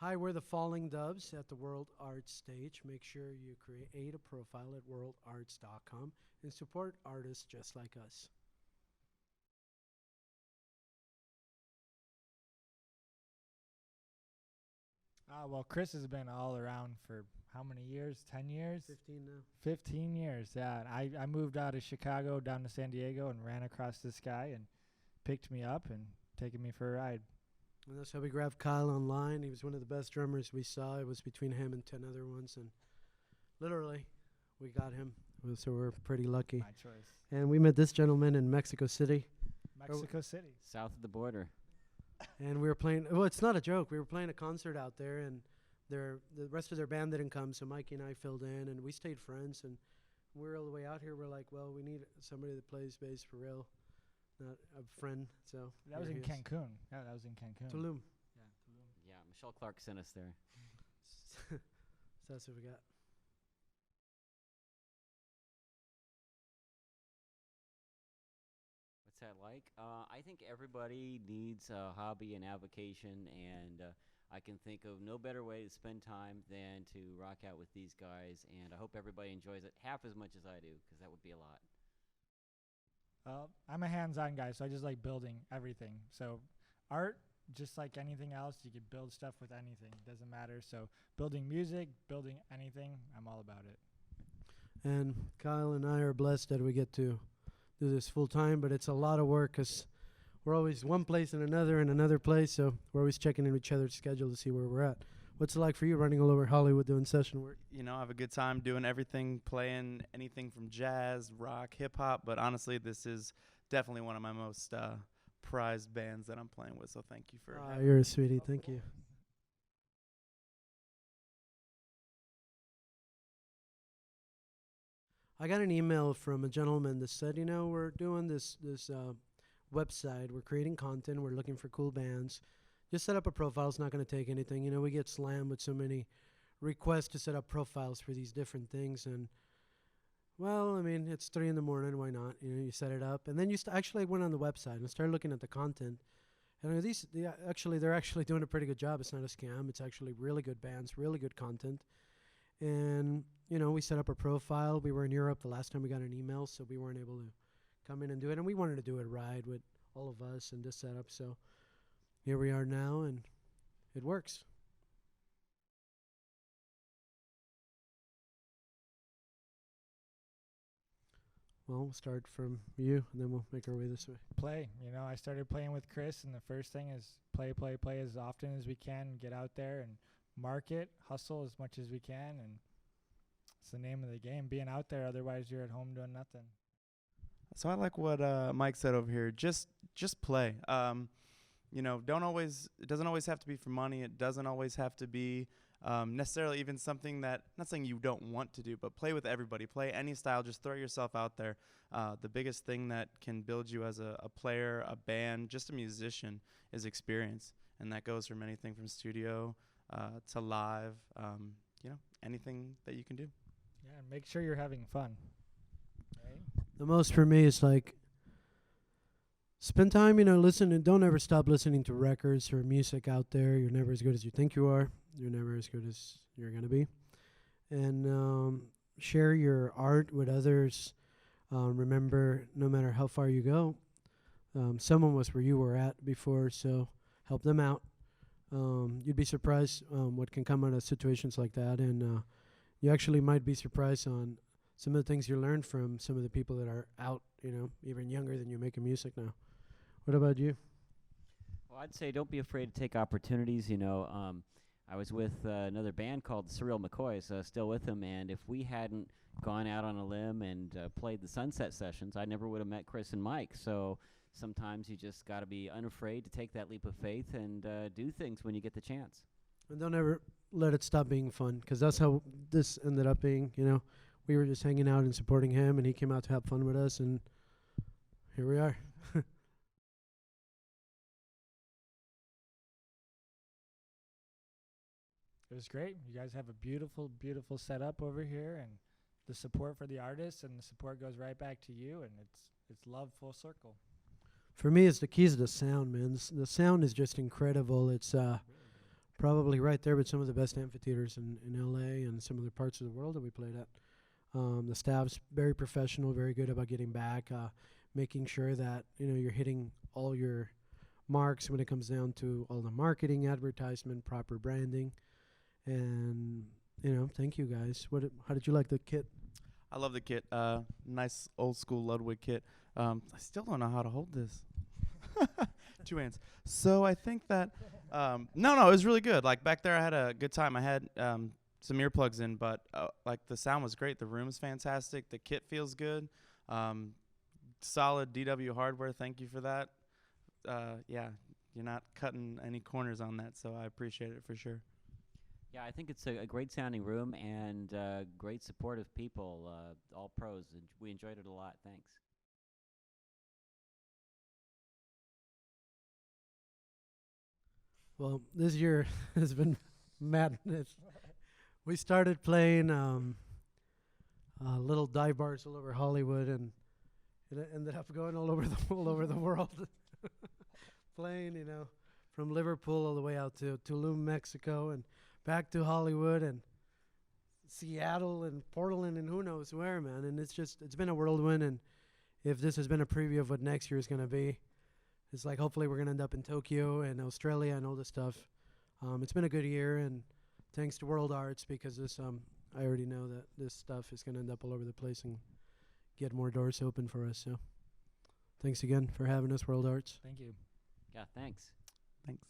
Hi, we're the Falling Doves at the World Arts stage. Make sure you create a profile at worldarts.com and support artists just like us. Well, Chris has been all around for how many years? 10 years? 15 now. 15 years, yeah. And I moved out of Chicago down to San Diego and ran across this guy and picked me up and taken me for a ride. And that's how we grabbed Kyle online. He was one of the best drummers we saw. It was between him and 10 other ones. And literally, we got him. So we're pretty lucky. My choice. And we met this gentleman in Mexico City. Mexico City. South of the border. And we were playing, well, it's not a joke. We were playing a concert out there, and the rest of their band didn't come, so Mikey and I filled in, and we stayed friends. And we're all the way out here. We're like, well, we need somebody that plays bass for real, not a friend. So That was here in he is. Cancun. Yeah, that was in Cancun. Tulum. Yeah, Tulum. Yeah, Michelle Clark sent us there. So that's what we got. What's that like? I think everybody needs a hobby and avocation, and I can think of no better way to spend time than to rock out with these guys, and I hope everybody enjoys it half as much as I do, because that would be a lot. I'm a hands-on guy, so I just like building everything. So art, just like anything else, you could build stuff with anything. It doesn't matter. So building music, building anything, I'm all about it. And Kyle and I are blessed that we get to do this full time, but it's a lot of work because we're always one place and another place. So we're always checking in each other's schedule to see where we're at. What's it like for you running all over Hollywood doing session work? You know, I have a good time doing everything, playing anything from jazz, rock, hip hop. But honestly, this is definitely one of my most prized bands that I'm playing with. So thank you for having You're me. a sweetie. Thank you. I got an email from a gentleman that said, you know, we're doing this website. We're creating content. We're looking for cool bands. Just set up a profile. It's not going to take anything. You know, we get slammed with so many requests to set up profiles for these different things. And, well, I mean, it's 3 in the morning. Why not? You know, you set it up. And then you actually went on the website and started looking at the content. And they're actually doing a pretty good job. It's not a scam. It's actually really good bands, really good content. And, you know, we set up a profile. We were in Europe the last time we got an email, so we weren't able to come in and do it. And we wanted to do it right with all of us and this setup. So here we are now, and it works. Well, we'll start from you, and then we'll make our way this way. Play. You know, I started playing with Chris, and the first thing is play as often as we can. Get out there and market, hustle as much as we can, and it's the name of the game. Being out there, otherwise you're at home doing nothing. So I like what Mike said over here. Just play. You know, it doesn't always have to be for money. It doesn't always have to be necessarily even something that, not saying you don't want to do, but play with everybody. Play any style. Just throw yourself out there. The biggest thing that can build you as a player, a band, just a musician is experience. And that goes from anything from studio to live, you know, anything that you can do. Yeah, and make sure you're having fun. Right? The most for me is like spend time, you know, listen, and don't ever stop listening to records or music out there. You're never as good as you think you are. You're never as good as you're going to be. And share your art with others. Remember, no matter how far you go, someone was where you were at before, so help them out. You'd be surprised what can come out of situations like that. And you actually might be surprised on some of the things you learned from some of the people that are out, you know, even younger than you making music now. What about you? Well, I'd say don't be afraid to take opportunities. You know, I was with another band called the Surreal McCoys, still with them, and if we hadn't gone out on a limb and played the Sunset Sessions, I never would have met Chris and Mike. So sometimes you just got to be unafraid to take that leap of faith and do things when you get the chance. And don't ever let it stop being fun, because that's how this ended up being, you know. We were just hanging out and supporting him, and he came out to have fun with us, and here we are. It was great. You guys have a beautiful, beautiful setup over here, and the support for the artists, and the support goes right back to you, and it's love full circle. For me, it's the keys to the sound, man. The sound is just incredible. It's probably right there with some of the best amphitheaters in LA and some other parts of the world that we played at. The staff's very professional, very good about getting back, making sure that you're hitting all your marks when it comes down to all the marketing, advertisement, proper branding, and thank you guys. How did you like the kit? I love the kit. Nice old school Ludwig kit. I still don't know how to hold this. 2 hands. So I think that no, it was really good. Like back there, I had a good time. I had some earplugs in, but like the sound was great. The room's fantastic. The kit feels good. Solid DW hardware. Thank you for that. Yeah, you're not cutting any corners on that, so I appreciate it for sure. Yeah, I think it's a great sounding room and great supportive people, all pros. And we enjoyed it a lot. Thanks. Well, this year has been madness. We started playing little dive bars all over Hollywood, and it ended up going all over the world. Playing, from Liverpool all the way out to Tulum, Mexico, and back to Hollywood and Seattle and Portland and who knows where, man. And it's been a whirlwind. And if this has been a preview of what next year is going to be, it's like hopefully we're going to end up in Tokyo and Australia and all this stuff. It's been a good year, and thanks to WorldArts, because this I already know that this stuff is going to end up all over the place and get more doors open for us. So thanks again for having us, WorldArts. Thank you. Yeah, thanks. Thanks.